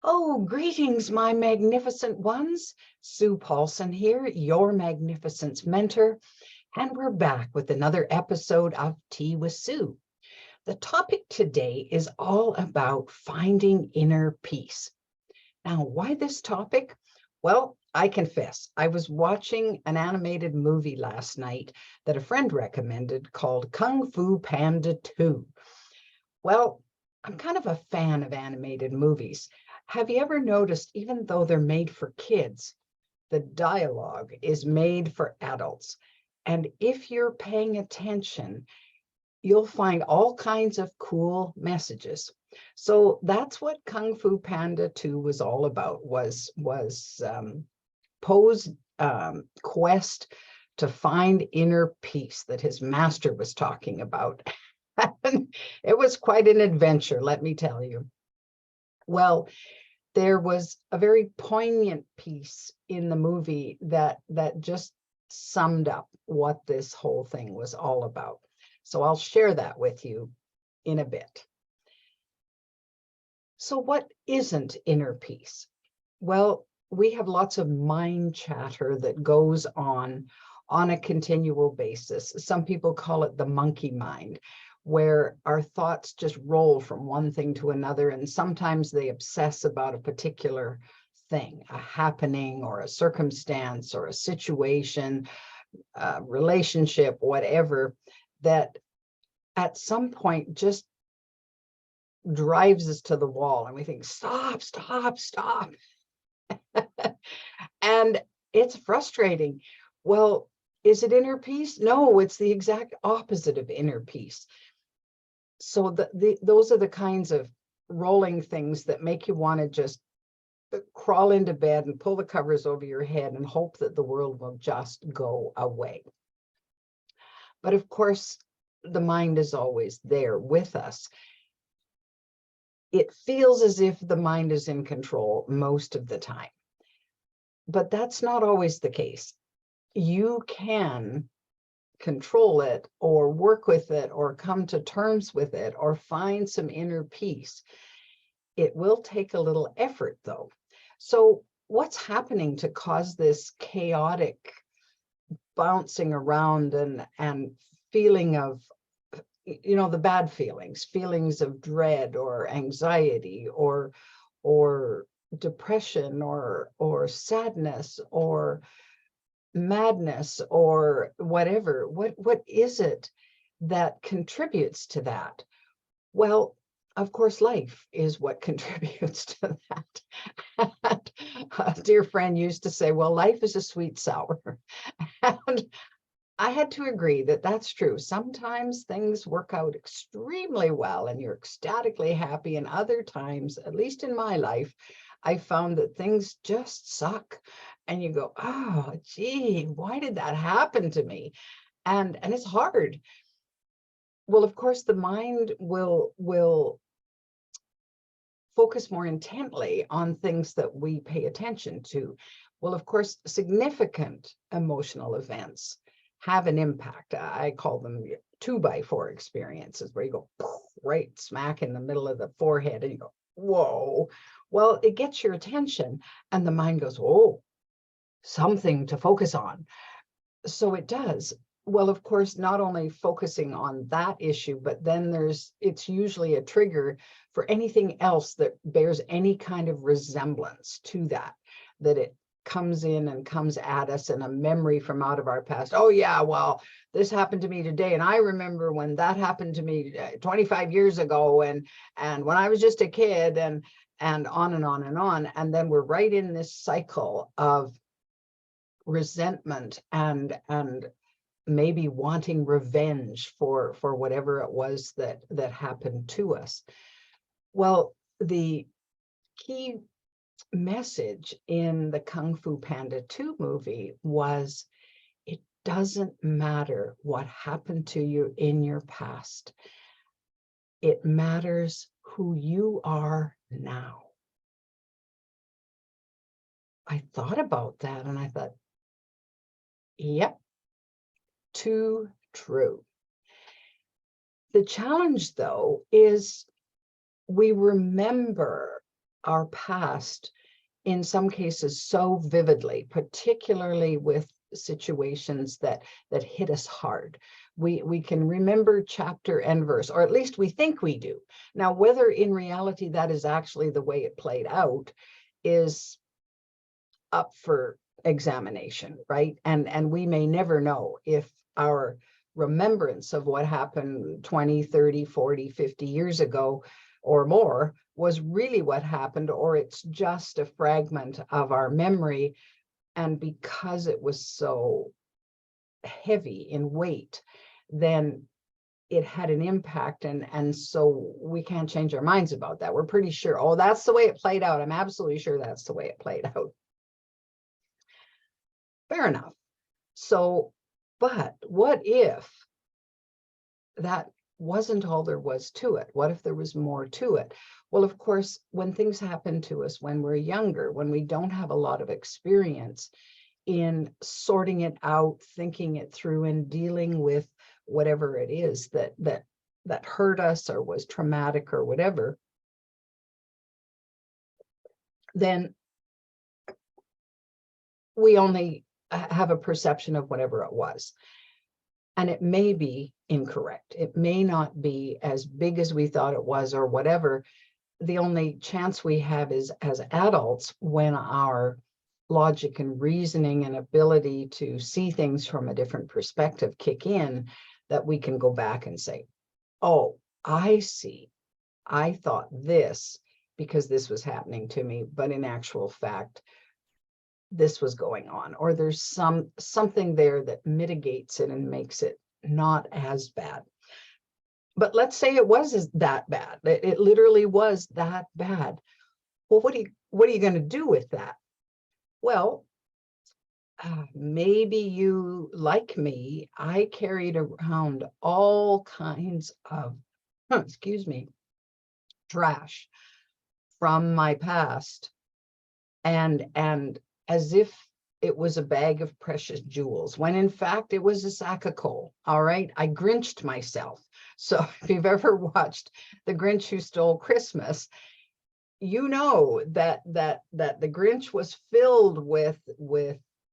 Oh, greetings, my magnificent ones. Sue Paulson here, your magnificence mentor, and we're back with another episode of Tea with Sue. The topic today is all about finding inner peace. Now, why this topic? Well, I confess, I was watching an animated movie last night that a friend recommended called Kung Fu Panda 2. Well, I'm kind of a fan of animated movies. Have you ever noticed, even though they're made for kids, the dialogue is made for adults? And if you're paying attention, you'll find all kinds of cool messages. So that's what Kung Fu Panda 2 was all about, was Poe's quest to find inner peace that his master was talking about. It was quite an adventure, let me tell you. Well, there was a very poignant piece in the movie that just summed up what this whole thing was all about. So I'll share that with you in a bit. So what isn't inner peace? Well, we have lots of mind chatter that goes on a continual basis. Some people call it the monkey mind, where our thoughts just roll from one thing to another, and sometimes they obsess about a particular thing, a happening or a circumstance or a situation, a relationship, whatever, that at some point just drives us to the wall, and we think, stop, stop, stop. And it's frustrating. Well, is it inner peace? No, it's the exact opposite of inner peace. So those are the kinds of rolling things that make you want to just crawl into bed and pull the covers over your head and hope that the world will just go away. But of course, the mind is always there with us. It feels as if the mind is in control most of the time. But that's not always the case. You can control it or work with it or come to terms with it or find some inner peace. It will take a little effort, though. So what's happening to cause this chaotic bouncing around and feeling of, the bad feelings of dread or anxiety or depression or sadness or madness or whatever? What is it that contributes to that? Well, of course, life is what contributes to that. And a dear friend used to say, well, life is a sweet sour. And I had to agree that that's true. Sometimes things work out extremely well and you're ecstatically happy, and other times, at least in my life, I found that things just suck. And you go, oh, gee, why did that happen to me? And it's hard. Well, of course, the mind will focus more intently on things that we pay attention to. Well, of course, significant emotional events have an impact. I call them 2x4 experiences, where you go right smack in the middle of the forehead and you go, whoa. Well, it gets your attention and the mind goes, oh, something to focus on. So it does. Well, of course, not only focusing on that issue, but then it's usually a trigger for anything else that bears any kind of resemblance to that it comes in and comes at us in a memory from out of our past. Oh yeah, well, this happened to me today, and I remember when that happened to me 25 years ago, and when I was just a kid, and on and on and on. And then we're right in this cycle of resentment and maybe wanting revenge for whatever it was that happened to us. Well, the key message in the Kung Fu Panda 2 movie was, it doesn't matter what happened to you in your past. It matters who you are now. I thought about that and I thought, yep, too true. The challenge, though, is we remember our past in some cases so vividly, particularly with situations that hit us hard. We can remember chapter and verse, or at least we think we do. Now, whether in reality that is actually the way it played out is up for examination, right? And we may never know if our remembrance of what happened 20, 30, 40, 50 years ago or more was really what happened, or it's just a fragment of our memory. And because it was so heavy in weight, then it had an impact. And so we can't change our minds about that. We're pretty sure, oh, that's the way it played out. I'm absolutely sure that's the way it played out. Fair enough. So, but what if that wasn't all there was to it? What if there was more to it? Well, of course, when things happen to us when we're younger, when we don't have a lot of experience in sorting it out, thinking it through, and dealing with whatever it is that hurt us or was traumatic or whatever, then we only have a perception of whatever it was. And it may be incorrect. It may not be as big as we thought it was or whatever. The only chance we have is as adults, when our logic and reasoning and ability to see things from a different perspective kick in, that we can go back and say, oh, I see. I thought this because this was happening to me, but in actual fact, this was going on, or there's something there that mitigates it and makes it not as bad. But let's say it was that bad. It literally was that bad. Well, what are you going to do with that? Well, maybe you, like me, I carried around all kinds of, excuse me, trash from my past, and as if it was a bag of precious jewels, when in fact it was a sack of coal. All right, I Grinched myself. So if you've ever watched The Grinch Who Stole Christmas, you know that the Grinch was filled with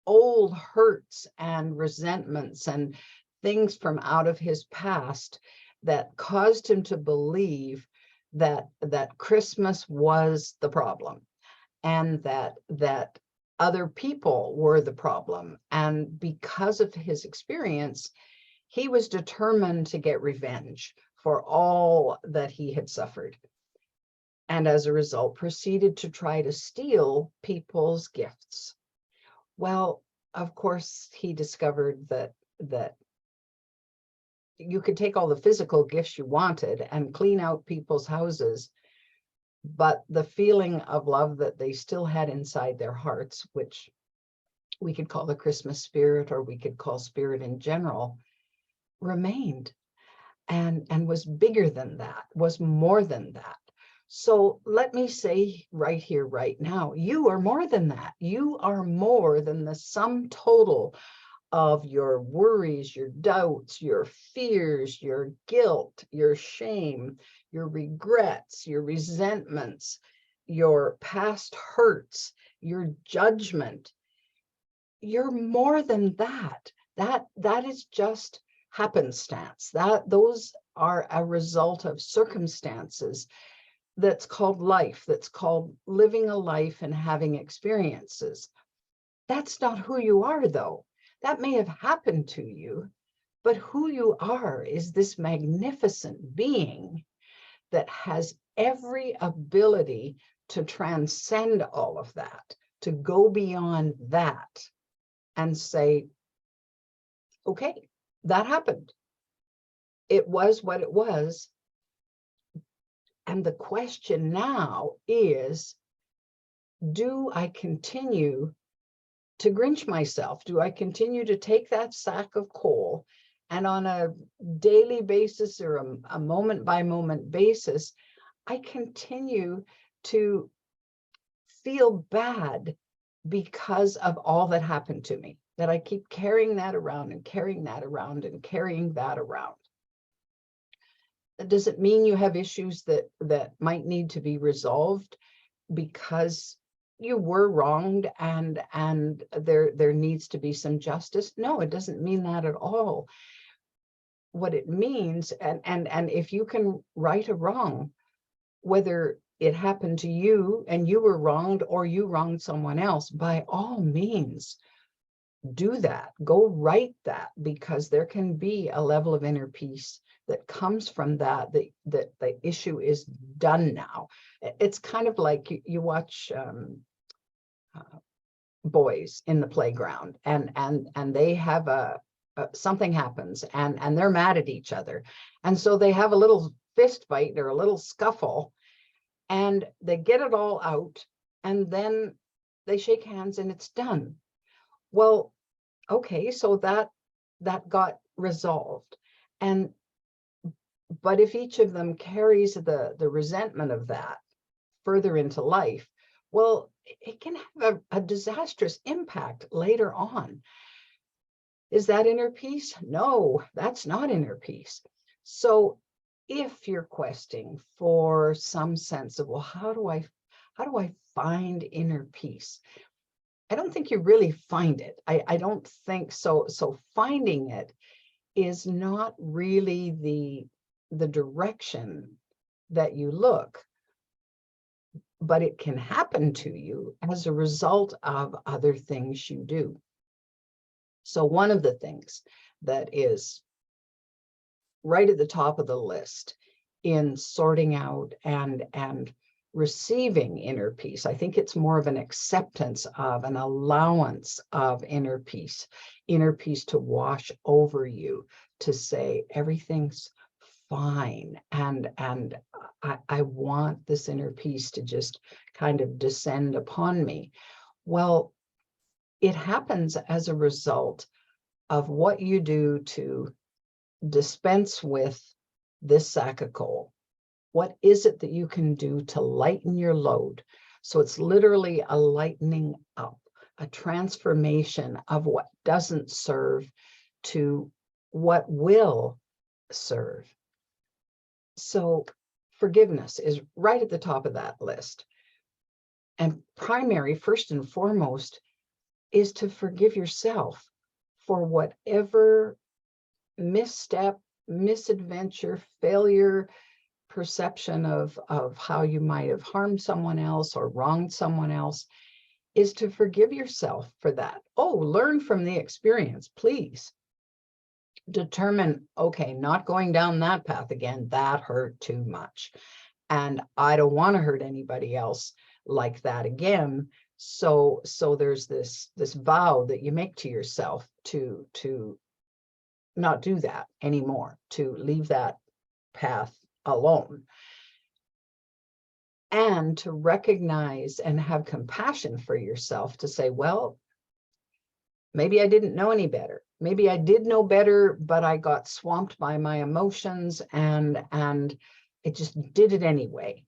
old hurts and resentments and things from out of his past that caused him to believe that Christmas was the problem, and that other people were the problem. And because of his experience, he was determined to get revenge for all that he had suffered. And as a result, proceeded to try to steal people's gifts. Well, of course, he discovered that you could take all the physical gifts you wanted and clean out people's houses, but the feeling of love that they still had inside their hearts, which we could call the Christmas spirit, or we could call spirit in general, remained and was bigger than that, was more than that. So let me say right here, right now, you are more than that. You are more than the sum total of your worries, your doubts, your fears, your guilt, your shame, your regrets, your resentments, your past hurts, your judgment. You're more than that. That is just happenstance. Those are a result of circumstances. That's called life. That's called living a life and having experiences. That's not who you are, though. That may have happened to you, but who you are is this magnificent being that has every ability to transcend all of that, to go beyond that and say, okay, that happened. It was what it was. And the question now is, do I continue to Grinch myself? Do I continue to take that sack of coal and on a daily basis or a moment by moment basis, I continue to feel bad because of all that happened to me, that I keep carrying that around and carrying that around and carrying that around? Does it mean you have issues that might need to be resolved? because you were wronged and there needs to be some justice. No, it doesn't mean that at all. What it means, and if you can right a wrong, whether it happened to you and you were wronged or you wronged someone else, by all means, do that. Go right that, because there can be a level of inner peace that comes from that the issue is done now. It's kind of like you watch boys in the playground, and they have something happens, and they're mad at each other, and so they have a little fist fight or a little scuffle, and they get it all out, and then they shake hands and it's done. Well, okay, so that got resolved. But if each of them carries the resentment of that further into life, well, it can have a disastrous impact later on. Is that inner peace? No, that's not inner peace. So if you're questing for some sense of, well, how do I find inner peace? I don't think you really find it. I don't think so. So finding it is not really the direction that you look, but it can happen to you as a result of other things you do. So one of the things that is right at the top of the list in sorting out and receiving inner peace, I think it's more of an acceptance of, an allowance of inner peace to wash over you, to say everything's fine, and I want this inner peace to just kind of descend upon me. Well, it happens as a result of what you do to dispense with this sack of coal. What is it that you can do to lighten your load? So it's literally a lightening up, a transformation of what doesn't serve to what will serve. So forgiveness is right at the top of that list. And primary, first and foremost, is to forgive yourself for whatever misstep, misadventure, failure, perception of how you might have harmed someone else or wronged someone else, is to forgive yourself for that. Oh, learn from the experience, please. Determine, okay, not going down that path again, that hurt too much. And I don't want to hurt anybody else like that again. So there's this vow that you make to yourself to not do that anymore, to leave that path alone, and to recognize and have compassion for yourself, to say, well, maybe I didn't know any better. Maybe I did know better, but I got swamped by my emotions and it just did it anyway.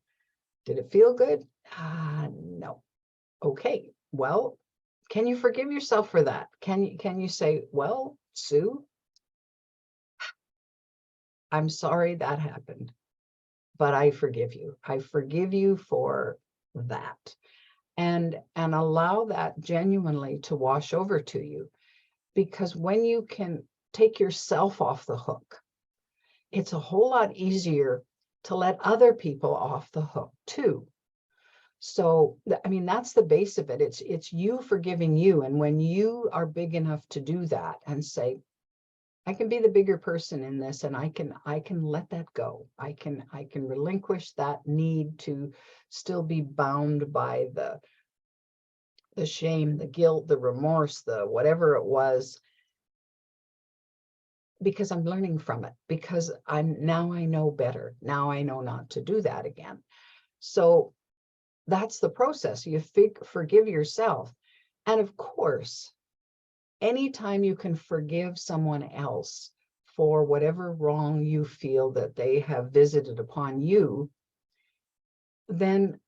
Did it feel good? No. Okay, well, can you forgive yourself for that? Can you say, well, Sue, I'm sorry that happened, but I forgive you. I forgive you for that. And allow that genuinely to wash over to you. Because when you can take yourself off the hook, it's a whole lot easier to let other people off the hook too. So, I mean, that's the base of it. It's you forgiving you. And when you are big enough to do that and say, I can be the bigger person in this, and I can let that go. I can relinquish that need to still be bound by the shame, the guilt, the remorse, the whatever it was, because I'm learning from it, because I know better. Now I know not to do that again. So that's the process. You forgive yourself. And of course, anytime you can forgive someone else for whatever wrong you feel that they have visited upon you, then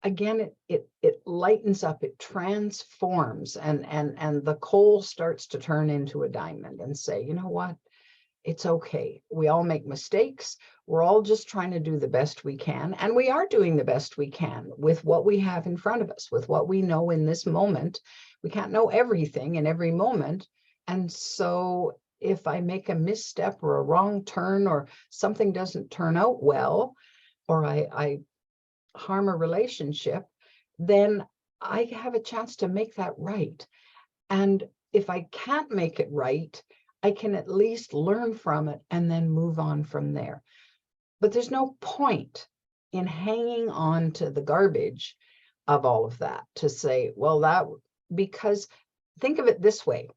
again, it lightens up, it transforms, and the coal starts to turn into a diamond, and say, you know what? It's okay. We all make mistakes. We're all just trying to do the best we can. And we are doing the best we can with what we have in front of us, with what we know in this moment. We can't know everything in every moment. And so if I make a misstep or a wrong turn, or something doesn't turn out well, or I harm a relationship, then I have a chance to make that right. And if I can't make it right, I can at least learn from it and then move on from there. But there's no point in hanging on to the garbage of all of that to say, well, because think of it this way.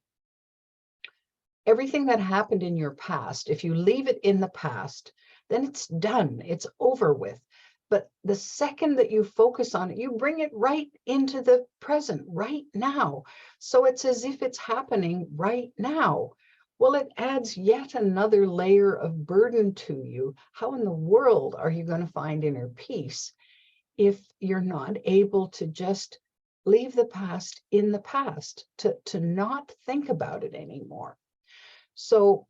Everything that happened in your past, if you leave it in the past, then it's done, it's over with. But the second that you focus on it, you bring it right into the present, right now. So it's as if it's happening right now. Well, it adds yet another layer of burden to you. How in the world are you going to find inner peace if you're not able to just leave the past in the past, to not think about it anymore? So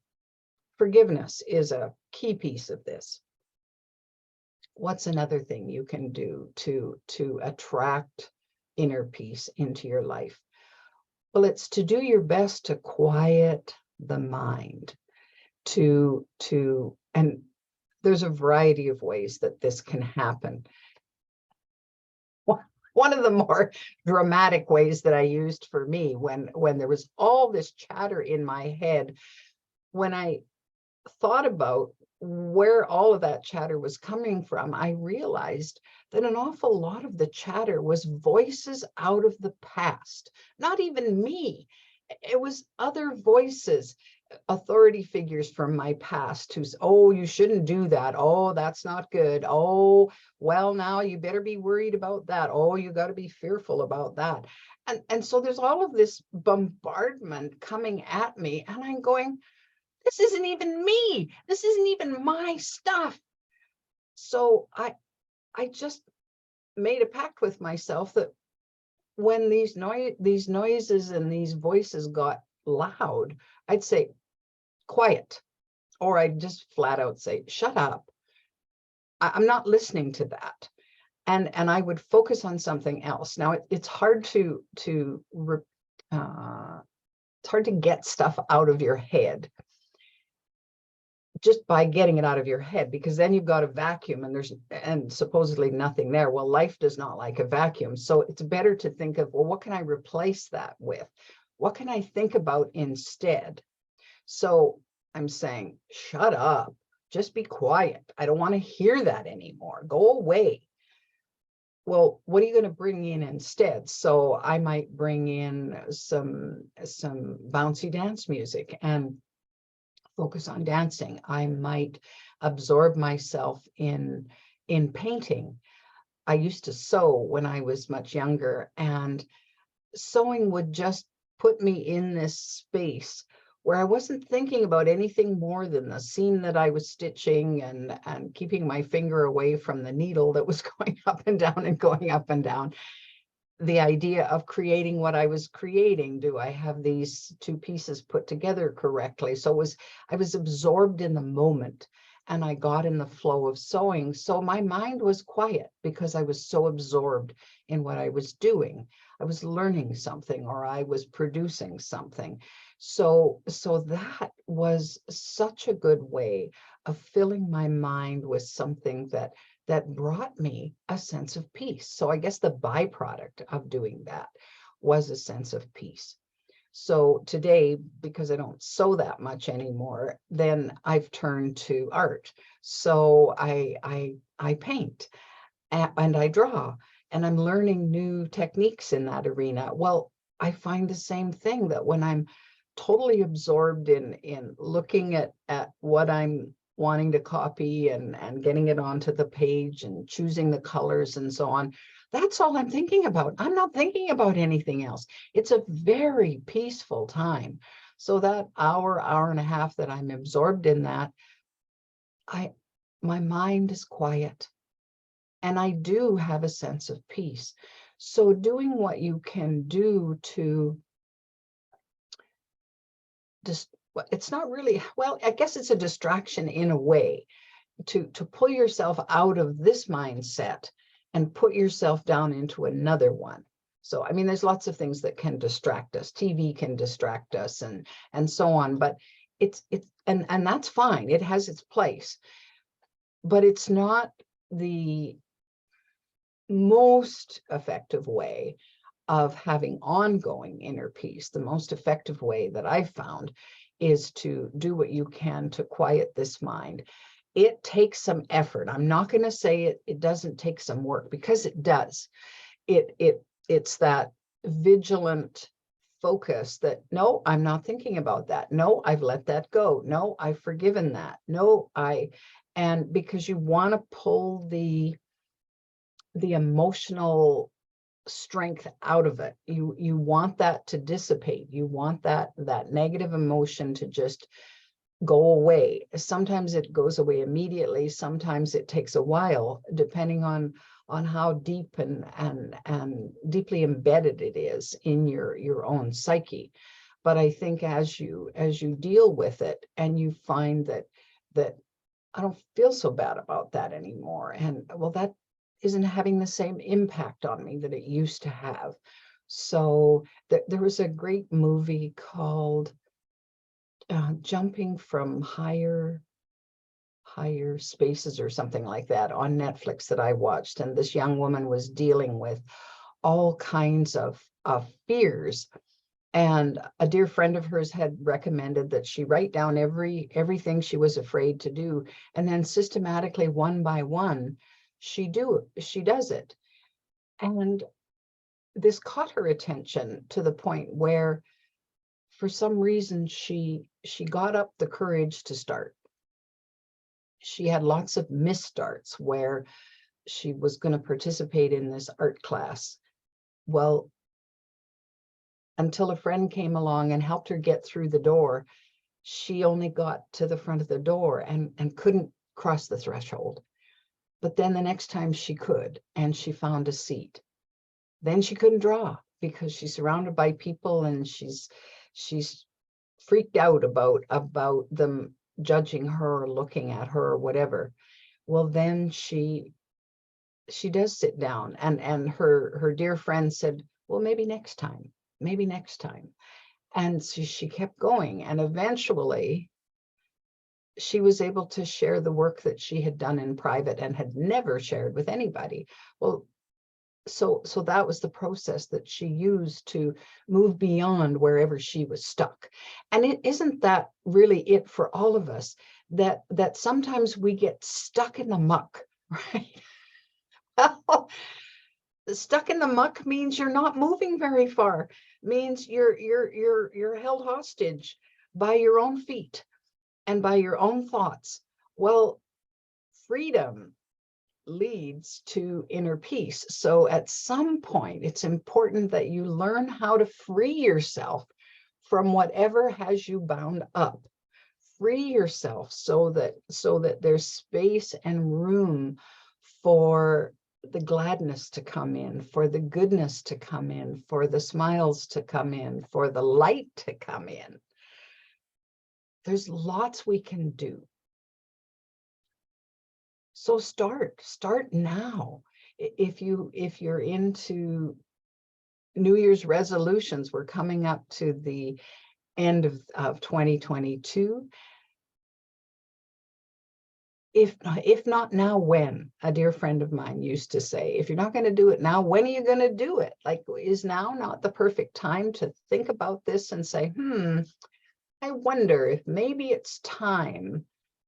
forgiveness is a key piece of this. What's another thing you can do to attract inner peace into your life? Well, it's to do your best to quiet the mind, and there's a variety of ways that this can happen. One of the more dramatic ways that I used for me, when there was all this chatter in my head, when I thought about where all of that chatter was coming from, I realized that an awful lot of the chatter was voices out of the past, not even me. It was other voices, authority figures from my past who's, oh, you shouldn't do that. Oh, that's not good. Oh, well, now you better be worried about that. Oh, you got to be fearful about that. And so there's all of this bombardment coming at me, and I'm going, this isn't even me. This isn't even my stuff. So I just made a pact with myself that when these noises and these voices got loud, I'd say, quiet, or I'd just flat out say, shut up. I'm not listening to that. And I would focus on something else. Now it's hard it's hard to get stuff out of your head just by getting it out of your head, because then you've got a vacuum and supposedly nothing there. Well, life does not like a vacuum. So it's better to think of, well, what can I replace that with? What can I think about instead? So I'm saying, shut up, just be quiet. I don't want to hear that anymore. Go away. Well, what are you going to bring in instead? So I might bring in some bouncy dance music and focus on dancing. I might absorb myself in painting. I used to sew when I was much younger, and sewing would just put me in this space where I wasn't thinking about anything more than the seam that I was stitching, and keeping my finger away from the needle that was going up and down and going up and down. The idea of creating what I was creating. Do I have these two pieces put together correctly? So I was absorbed in the moment, and I got in the flow of sewing. So my mind was quiet because I was so absorbed in what I was doing. I was learning something, or I was producing something. So that was such a good way of filling my mind with something that brought me a sense of peace. So I guess the byproduct of doing that was a sense of peace. So today, because I don't sew that much anymore, then I've turned to art. So I paint and I draw, and I'm learning new techniques in that arena. Well, I find the same thing, that when I'm totally absorbed in looking at what I'm wanting to copy and getting it onto the page and choosing the colors and so on, that's all I'm thinking about. I'm not thinking about anything else. It's a very peaceful time. So that hour and a half that I'm absorbed in that, my mind is quiet, and I do have a sense of peace. So doing what you can do to just well, it's not really, well, I guess it's a distraction in a way to pull yourself out of this mindset and put yourself down into another one. So, I mean, there's lots of things that can distract us. TV can distract us and so on, but and that's fine. It has its place, but it's not the most effective way of having ongoing inner peace. The most effective way that I've found is to do what you can to quiet this mind. It takes some effort. I'm not going to say it doesn't take some work, because it does. It's that vigilant focus that, no, I'm not thinking about that. No, I've let that go. No, I've forgiven that. No, and because you want to pull the emotional strength out of it. You want that to dissipate. You want that negative emotion to just go away. Sometimes it goes away immediately. Sometimes it takes a while, depending on how deep and deeply embedded it is in your own psyche. But I think as you deal with it and you find that I don't feel so bad about that anymore, and well, that isn't having the same impact on me that it used to have. So there was a great movie called Jumping from Higher Spaces or something like that on Netflix that I watched. And this young woman was dealing with all kinds of fears. And a dear friend of hers had recommended that she write down everything she was afraid to do. And then systematically, one by one, she does it. And this caught her attention to the point where, for some reason, she got up the courage to start. She had lots of misstarts where she was going to participate in this art class. Well, until a friend came along and helped her get through the door, she only got to the front of the door and couldn't cross the threshold. But then the next time she could, and she found a seat. Then she couldn't draw because she's surrounded by people, and she's freaked out about them judging her or looking at her or whatever. Well, then she does sit down, and her dear friend said, well, maybe next time. And so she kept going, and eventually she was able to share the work that she had done in private and had never shared with anybody. Well, so that was the process that she used to move beyond wherever she was stuck. And it isn't that really it for all of us, that sometimes we get stuck in the muck, right? Well, stuck in the muck means you're not moving very far, means you're held hostage by your own feet and by your own thoughts. Well, freedom leads to inner peace. So at some point, it's important that you learn how to free yourself from whatever has you bound up. Free yourself so that there's space and room for the gladness to come in, for the goodness to come in, for the smiles to come in, for the light to come in. There's lots we can do. So start now. If you're into New Year's resolutions, we're coming up to the end of 2022. If not now, when? A dear friend of mine used to say, if you're not going to do it now, when are you going to do it? Like, is now not the perfect time to think about this and say, I wonder if maybe it's time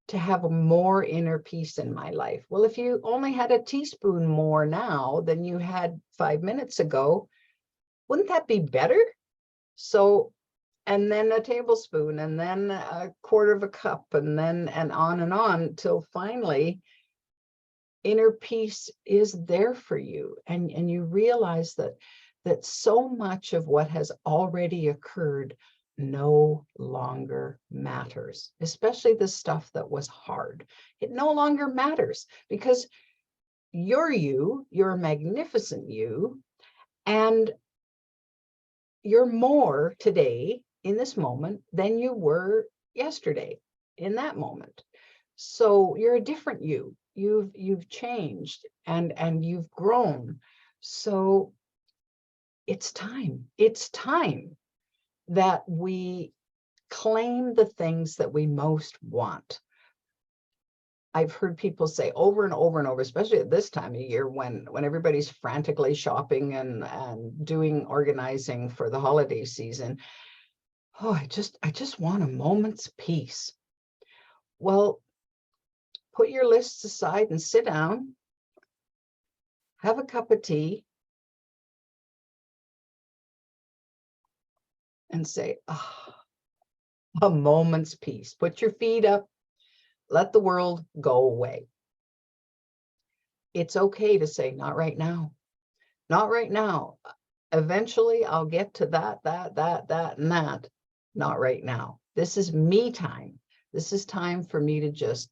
to have more inner peace in my life. Well, if you only had a teaspoon more now than you had 5 minutes ago, wouldn't that be better? So, and then a tablespoon, and then a quarter of a cup, and on till finally inner peace is there for you. And you realize that so much of what has already occurred no longer matters, especially the stuff that was hard. It no longer matters because you're a magnificent you, and you're more today in this moment than you were yesterday in that moment. So you're a different you. You've changed and you've grown. So it's time. It's time that we claim the things that we most want. I've heard people say over and over and over, especially at this time of year when everybody's frantically shopping and doing organizing for the holiday season. Oh, I just want a moment's peace. Well, put your lists aside and sit down, have a cup of tea, and say, oh, a moment's peace. Put your feet up, let the world go away. It's okay to say, not right now. Not right now. Eventually I'll get to that, and that. Not right now. This is me time. This is time for me to just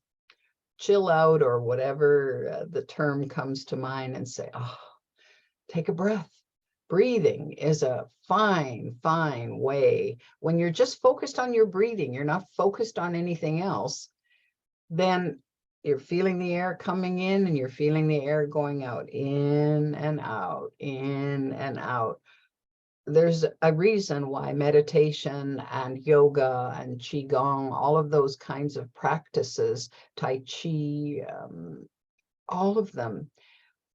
chill out, or whatever the term comes to mind, and say, oh, take a breath. Breathing is a fine way. When you're just focused on your breathing, you're not focused on anything else, then you're feeling the air coming in and you're feeling the air going out, in and out, in and out. There's a reason why meditation and yoga and qigong, all of those kinds of practices, tai chi, all of them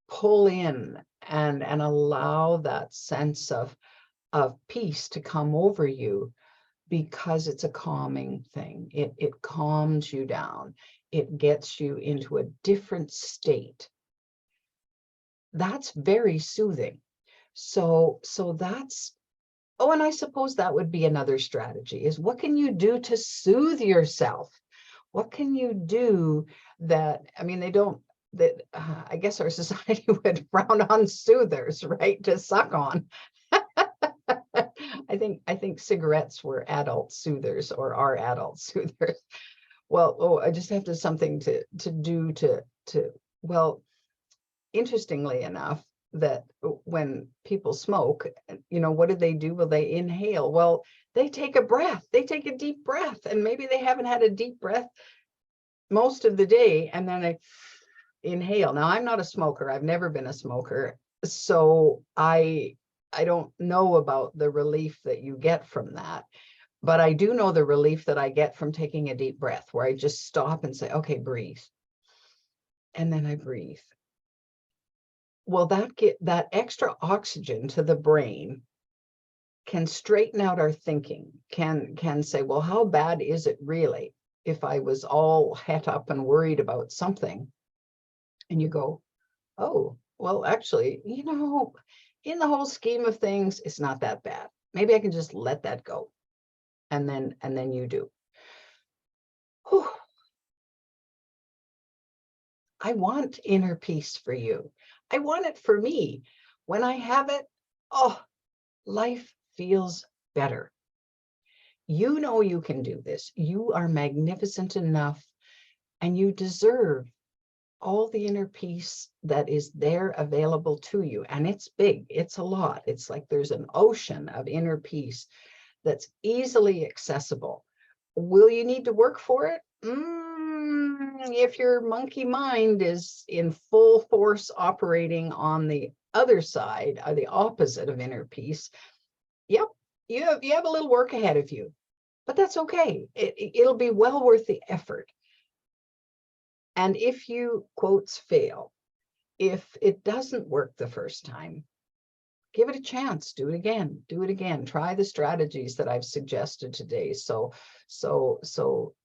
pull in and allow that sense of peace to come over you, because it's a calming thing. It calms you down. It gets you into a different state. That's very soothing. So that's, oh, and I suppose that would be another strategy, is what can you do to soothe yourself? What can you do that, I mean, they don't, that I guess our society would frown on soothers, right? To suck on. I think cigarettes were adult soothers, or are adult soothers. Well, oh, I just have to something to do to well, interestingly enough, that when people smoke, what do they do? Well, they inhale. Well, they take a breath. They take a deep breath, and maybe they haven't had a deep breath most of the day, and then they inhale. Now, I'm not a smoker. I've never been a smoker, so I don't know about the relief that you get from that, but I do know the relief that I get from taking a deep breath, where I just stop and say, okay, breathe. And then I breathe. Well, that extra oxygen to the brain can straighten out our thinking, can say, well, how bad is it really if I was all het up and worried about something? And you go, oh, well, actually, in the whole scheme of things, it's not that bad. Maybe I can just let that go. And then you do. Whew. I want inner peace for you. I want it for me. When I have it, oh, life feels better. You know you can do this. You are magnificent enough, and you deserve all the inner peace that is there available to you. And it's big. It's a lot. It's like there's an ocean of inner peace that's easily accessible. Will you need to work for it? If your monkey mind is in full force operating on the other side, or the opposite of inner peace, yep, you have a little work ahead of you, but that's okay. It'll be well worth the effort. And if you, quotes, fail, if it doesn't work the first time, give it a chance. Do it again. Do it again. Try the strategies that I've suggested today. So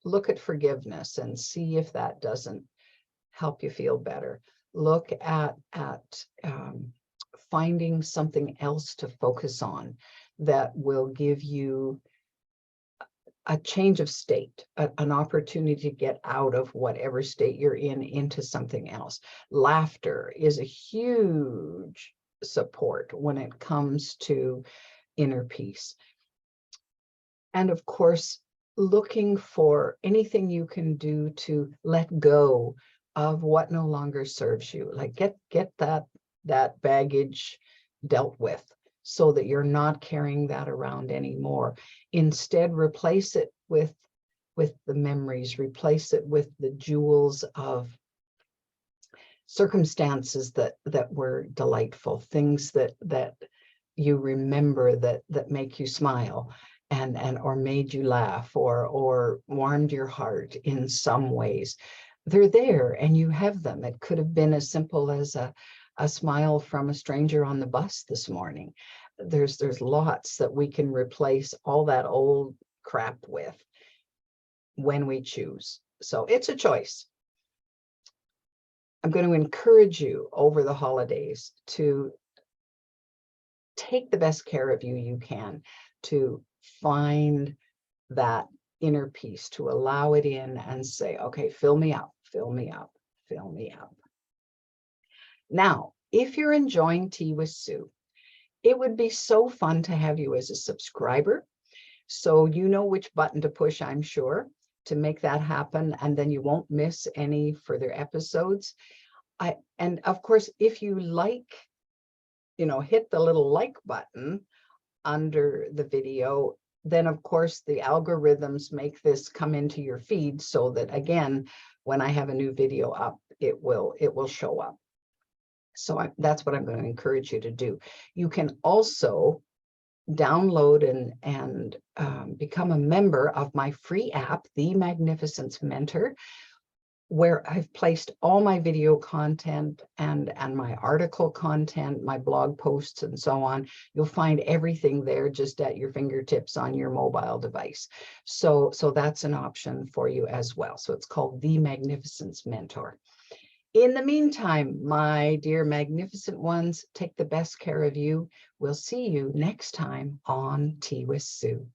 look at forgiveness and see if that doesn't help you feel better. Look at finding something else to focus on that will give you a change of state, an opportunity to get out of whatever state you're in into something else. Laughter is a huge support when it comes to inner peace. And of course, looking for anything you can do to let go of what no longer serves you. Like get that baggage dealt with, so that you're not carrying that around anymore. Instead, replace it with with the memories, replace it with the jewels of circumstances that were delightful, things that you remember that make you smile and or made you laugh or warmed your heart in some ways. They're there and you have them. It could have been as simple as a smile from a stranger on the bus this morning. There's lots that we can replace all that old crap with when we choose. So it's a choice. I'm going to encourage you over the holidays to take the best care of you can, to find that inner peace, to allow it in and say, okay, fill me up, fill me up, fill me up. Now, if you're enjoying Tea with Sue, it would be so fun to have you as a subscriber. So you know which button to push, I'm sure, to make that happen. And then you won't miss any further episodes. And of course, if you like, hit the little like button under the video, then of course the algorithms make this come into your feed so that, again, when I have a new video up, it will show up. So that's what I'm going to encourage you to do. You can also download and become a member of my free app, The Magnificence Mentor, where I've placed all my video content and my article content, my blog posts and so on. You'll find everything there just at your fingertips on your mobile device. So that's an option for you as well. So it's called The Magnificence Mentor. In the meantime, my dear magnificent ones, take the best care of you. We'll see you next time on Tea with Sue.